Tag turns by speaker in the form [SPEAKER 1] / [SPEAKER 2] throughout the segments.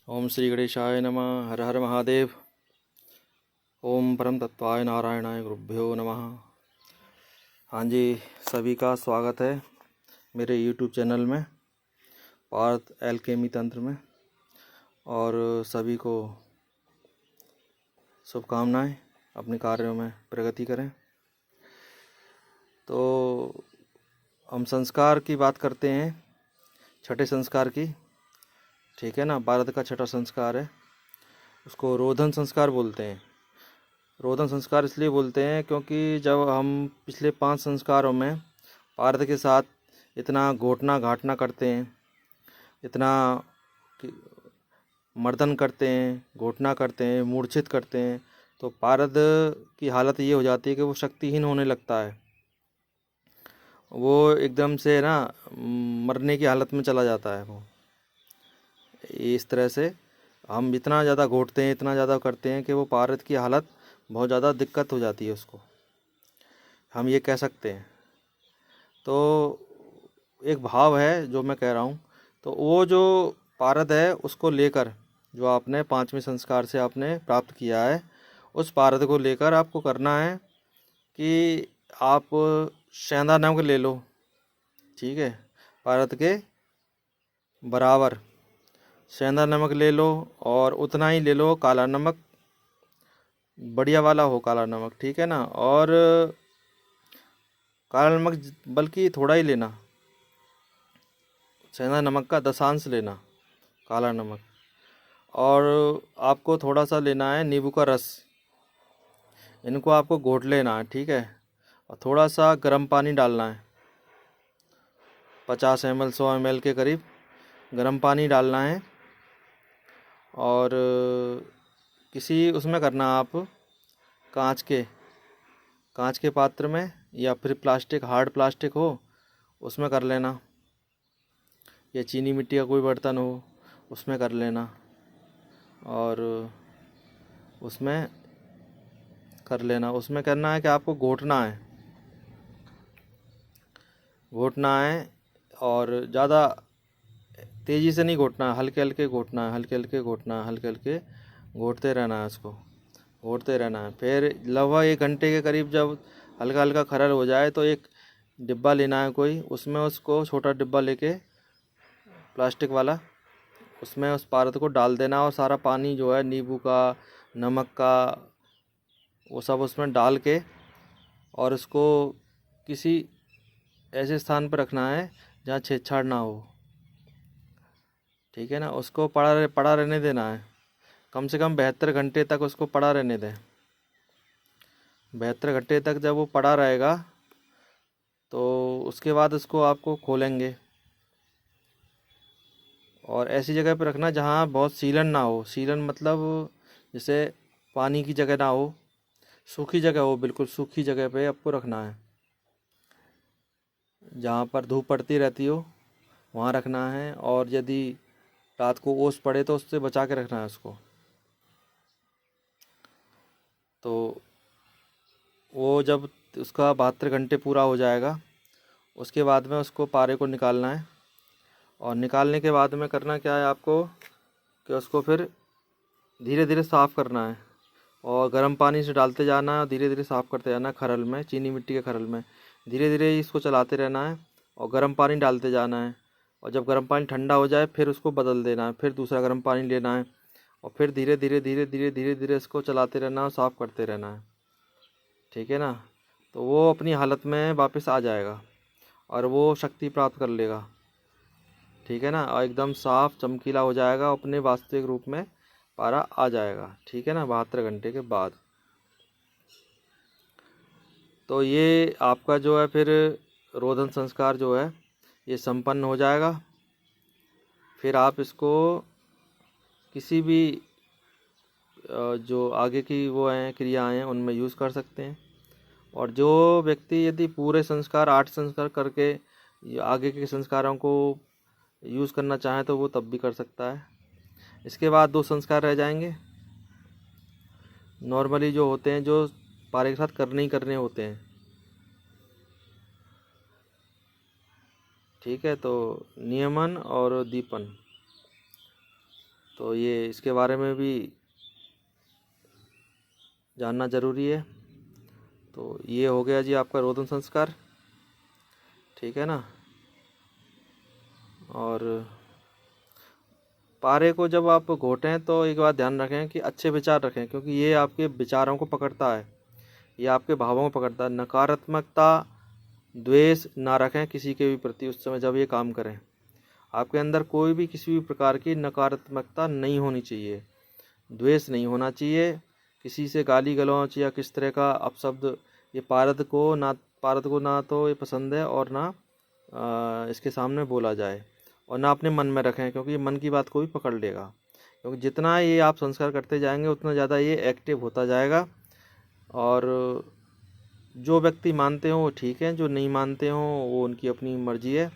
[SPEAKER 1] ओम श्री गणेशाय नमः। हर हर महादेव। ओम परम तत्वाय नारायणाय गुरुभ्यो नमः। हाँ जी, सभी का स्वागत है मेरे यूट्यूब चैनल में, पार्थ एल्केमी तंत्र में। और सभी को शुभकामनाएं, अपने कार्यों में प्रगति करें। तो हम संस्कार की बात करते हैं, छठे संस्कार की। ठीक है ना, भारत का छठा संस्कार है, उसको रोधन संस्कार बोलते हैं। रोदन संस्कार इसलिए बोलते हैं क्योंकि जब हम पिछले 5 संस्कारों में पारद के साथ इतना घोटना घाटना करते हैं, इतना मर्दन करते हैं, घोटना करते हैं, मूर्छित करते हैं, तो पारद की हालत ये हो जाती है कि वो शक्तिहीन होने लगता है। वो एकदम से ना मरने की हालत में चला जाता है। वो इस तरह से हम इतना ज़्यादा घोटते हैं, इतना ज़्यादा करते हैं कि वो पारद की हालत बहुत ज़्यादा दिक्कत हो जाती है उसको, हम ये कह सकते हैं। तो एक भाव है जो मैं कह रहा हूँ, तो वो जो पारद है उसको लेकर, जो आपने 5वें संस्कार से आपने प्राप्त किया है, उस पारद को लेकर आपको करना है कि आप सेंधा नमक ले लो। ठीक है, पारद के बराबर सेंधा नमक ले लो, और उतना ही ले लो काला नमक, बढ़िया वाला हो काला नमक। ठीक है ना, और काला नमक बल्कि थोड़ा ही लेना, सेंधा नमक का 10 अंश लेना काला नमक। और आपको थोड़ा सा लेना है नींबू का रस, इनको आपको घोट लेना है। ठीक है, और थोड़ा सा गर्म पानी डालना है, 50 ml 100 ml के करीब गर्म पानी डालना है। और किसी उसमें करना आप कांच के कांच के पात्र में, या फिर प्लास्टिक, हार्ड प्लास्टिक हो उसमें कर लेना, या चीनी मिट्टी का कोई बर्तन हो उसमें कर लेना। और उसमें कर लेना, उसमें करना है कि आपको घोटना है, घोटना है। और ज़्यादा तेज़ी से नहीं घोटना है, हल्के हल्के घोटना है, हल्के हल्के घोटना है, हल्के हल्के घोटते रहना है, उसको घोटते रहना है। फिर लगभग 1 घंटे के करीब जब हल्का हल्का खरल हो जाए तो एक डिब्बा लेना है कोई, उसमें उसको छोटा डिब्बा लेके, प्लास्टिक वाला, उसमें उस पारद को डाल देना, और सारा पानी जो है नींबू का, नमक का, वो सब उसमें डाल के, और उसको किसी ऐसे स्थान पर रखना है जहाँ छेड़छाड़ ना हो। ठीक है ना, उसको पड़ा रहने देना है, कम से कम 72 घंटे तक उसको पड़ा रहने दें। 72 घंटे तक जब वो पड़ा रहेगा तो उसके बाद उसको आपको खोलेंगे, और ऐसी जगह पर रखना जहाँ बहुत सीलन ना हो। सीलन मतलब जैसे पानी की जगह ना हो, सूखी जगह हो, बिल्कुल सूखी जगह पे आपको रखना है, जहाँ पर धूप पड़ती रहती हो वहाँ रखना है। और यदि रात को ओस पड़े तो उससे बचा के रखना है उसको। तो वो जब उसका 72 घंटे पूरा हो जाएगा, उसके बाद में उसको पारे को निकालना है। और निकालने के बाद में करना क्या है आपको, कि उसको फिर धीरे धीरे साफ़ करना है, और गर्म पानी से डालते जाना है, और धीरे धीरे साफ़ करते जाना है खरल में, चीनी मिट्टी के खरल में धीरे धीरे इसको चलाते रहना है, और गर्म पानी डालते जाना है। और जब गर्म पानी ठंडा हो जाए फिर उसको बदल देना है, फिर दूसरा गर्म पानी लेना है, और फिर धीरे धीरे धीरे धीरे धीरे धीरे इसको चलाते रहना और साफ़ करते रहना है। ठीक है ना, तो वो अपनी हालत में वापस आ जाएगा, और वो शक्ति प्राप्त कर लेगा। ठीक है ना, और एकदम साफ चमकीला हो जाएगा, अपने वास्तविक रूप में पारा आ जाएगा। ठीक है ना, 72 घंटे के बाद। तो ये आपका जो है फिर रोदन संस्कार जो है ये संपन्न हो जाएगा। फिर आप इसको किसी भी जो आगे की वो हैं क्रियाएँ हैं उनमें यूज़ कर सकते हैं। और जो व्यक्ति यदि पूरे संस्कार 8 संस्कार करके आगे के संस्कारों को यूज़ करना चाहे तो वो तब भी कर सकता है। इसके बाद 2 संस्कार रह जाएंगे नॉर्मली, जो होते हैं, जो पारे के साथ करने ही करने होते हैं। ठीक है, तो नियमन और दीपन। तो ये इसके बारे में भी जानना ज़रूरी है। तो ये हो गया जी आपका रोदन संस्कार, ठीक है ना। और पारे को जब आप घोटें तो एक बात ध्यान रखें कि अच्छे विचार रखें, क्योंकि ये आपके विचारों को पकड़ता है, ये आपके भावों को पकड़ता है। नकारात्मकता, द्वेष ना रखें किसी के भी प्रति उस समय जब ये काम करें। आपके अंदर कोई भी किसी भी प्रकार की नकारात्मकता नहीं होनी चाहिए, द्वेष नहीं होना चाहिए, किसी से गाली गलौच या किस तरह का अपशब्द, ये पारद को ना तो ये पसंद है और ना इसके सामने बोला जाए, और ना अपने मन में रखें, क्योंकि ये मन की बात को भी पकड़ लेगा। क्योंकि जितना ये आप संस्कार करते जाएंगे उतना ज़्यादा ये एक्टिव होता जाएगा। और जो व्यक्ति मानते हों वो ठीक है, जो नहीं मानते हों वो उनकी अपनी मर्जी है।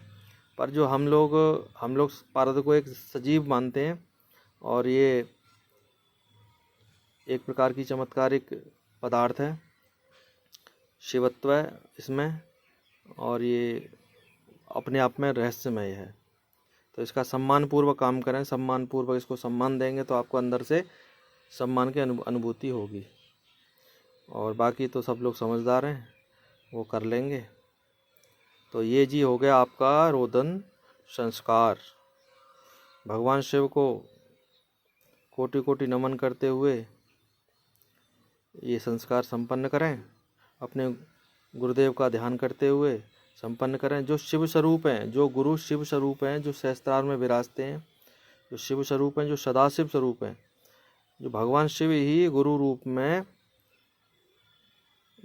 [SPEAKER 1] पर जो हम लोग पारद को एक सजीव मानते हैं, और ये एक प्रकार की चमत्कारिक पदार्थ है, शिवत्व है इसमें, और ये अपने आप में रहस्यमय है। तो इसका सम्मानपूर्वक काम करें, सम्मानपूर्वक इसको सम्मान देंगे तो आपको अंदर से सम्मान की अनुभूति होगी। और बाकी तो सब लोग समझदार हैं, वो कर लेंगे। तो ये जी हो गया आपका रोदन संस्कार। भगवान शिव को कोटि कोटि नमन करते हुए ये संस्कार संपन्न करें, अपने गुरुदेव का ध्यान करते हुए संपन्न करें। जो शिव स्वरूप हैं, जो गुरु शिव स्वरूप हैं, जो सहस्त्रार में विराजते हैं, जो शिव स्वरूप हैं, जो सदाशिव स्वरूप हैं, जो भगवान शिव ही गुरु रूप में,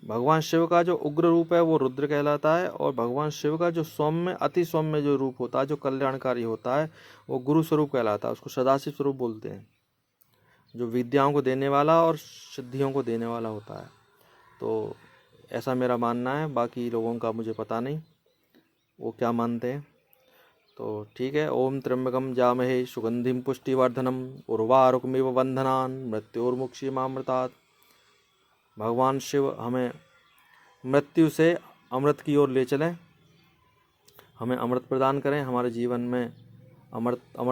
[SPEAKER 1] भगवान शिव का जो उग्र रूप है वो रुद्र कहलाता है, और भगवान शिव का जो सौम्य, अति सौम्य जो रूप होता है, जो कल्याणकारी होता है, वो गुरु स्वरूप कहलाता है, उसको सदाशिव स्वरूप बोलते हैं, जो विद्याओं को देने वाला और सिद्धियों को देने वाला होता है। तो ऐसा मेरा मानना है, बाकी लोगों का मुझे पता नहीं वो क्या मानते हैं। तो ठीक है। ओम त्र्यंबकम जामहे सुगंधिम पुष्टिवर्धनम उर्वारुकमिव बंधनान मृत्योर्मुक्षीमामृतात्। भगवान शिव हमें मृत्यु से अमृत की ओर ले चलें, हमें अमृत प्रदान करें, हमारे जीवन में अमरता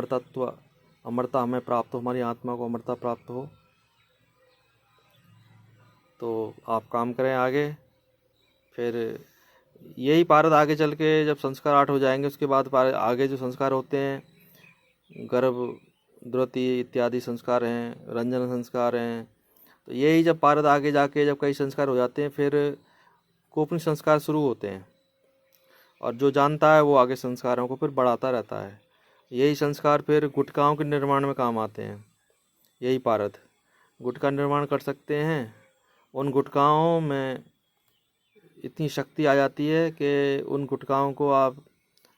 [SPEAKER 1] हमें प्राप्त हो, हमारी आत्मा को अमरता प्राप्त हो। तो आप काम करें आगे। फिर यही पारद आगे चल के जब संस्कार 8 हो जाएंगे, उसके बाद आगे जो संस्कार होते हैं, गर्भ द्रुति इत्यादि संस्कार हैं, रंजन संस्कार हैं। तो यही जब पारद आगे जाके जब कई संस्कार हो जाते हैं, फिर कोपनिक संस्कार शुरू होते हैं, और जो जानता है वो आगे संस्कारों को फिर बढ़ाता रहता है। यही संस्कार फिर गुटकाओं के निर्माण में काम आते हैं। यही पारद गुटका निर्माण कर सकते हैं। उन गुटकाओं में इतनी शक्ति आ जाती है कि उन गुटकाओं को आप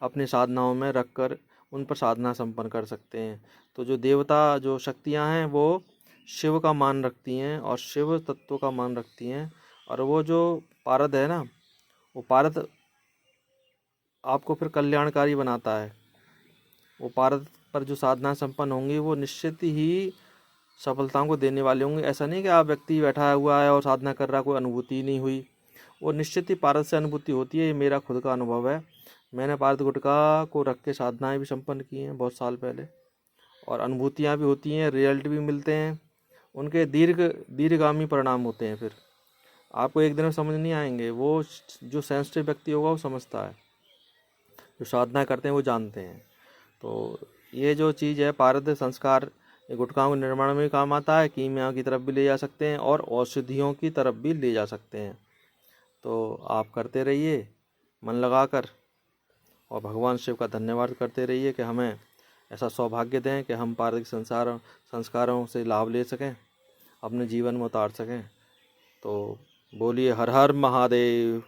[SPEAKER 1] अपने साधनाओं में रख कर उन पर साधना संपन्न कर सकते हैं। तो जो देवता, जो शक्तियां हैं, वो शिव का मान रखती हैं और शिव तत्व का मान रखती हैं। और वो जो पारद है ना, वो पारद आपको फिर कल्याणकारी बनाता है। वो पारद पर जो साधना संपन्न होंगी वो निश्चित ही सफलताओं को देने वाले होंगे। ऐसा नहीं कि आप व्यक्ति बैठा हुआ है और साधना कर रहा, कोई अनुभूति नहीं हुई। वो निश्चित ही पारद से अनुभूति होती है। ये मेरा खुद का अनुभव है। मैंने पारद गुटका को रख के साधनाएँ भी संपन्न की हैं बहुत साल पहले, और अनुभूतियाँ भी होती हैं, रिजल्ट भी मिलते हैं। उनके दीर्घगामी परिणाम होते हैं। फिर आपको एक दिन में समझ नहीं आएंगे। वो जो सेंसिटिव व्यक्ति होगा वो समझता है, जो साधना करते हैं वो जानते हैं। तो ये जो चीज़ है पारद संस्कार, ये गुटखाओं के निर्माण में भी काम आता है, कीमिया की तरफ भी ले जा सकते हैं और औषधियों की तरफ भी ले जा सकते हैं। तो आप करते रहिए मन लगाकर, और भगवान शिव का धन्यवाद करते रहिए कि हमें ऐसा सौभाग्य दें कि हम पारद संस्कारों से लाभ ले सकें, अपने जीवन में उतार सकें। तो बोलिए हर हर महादेव।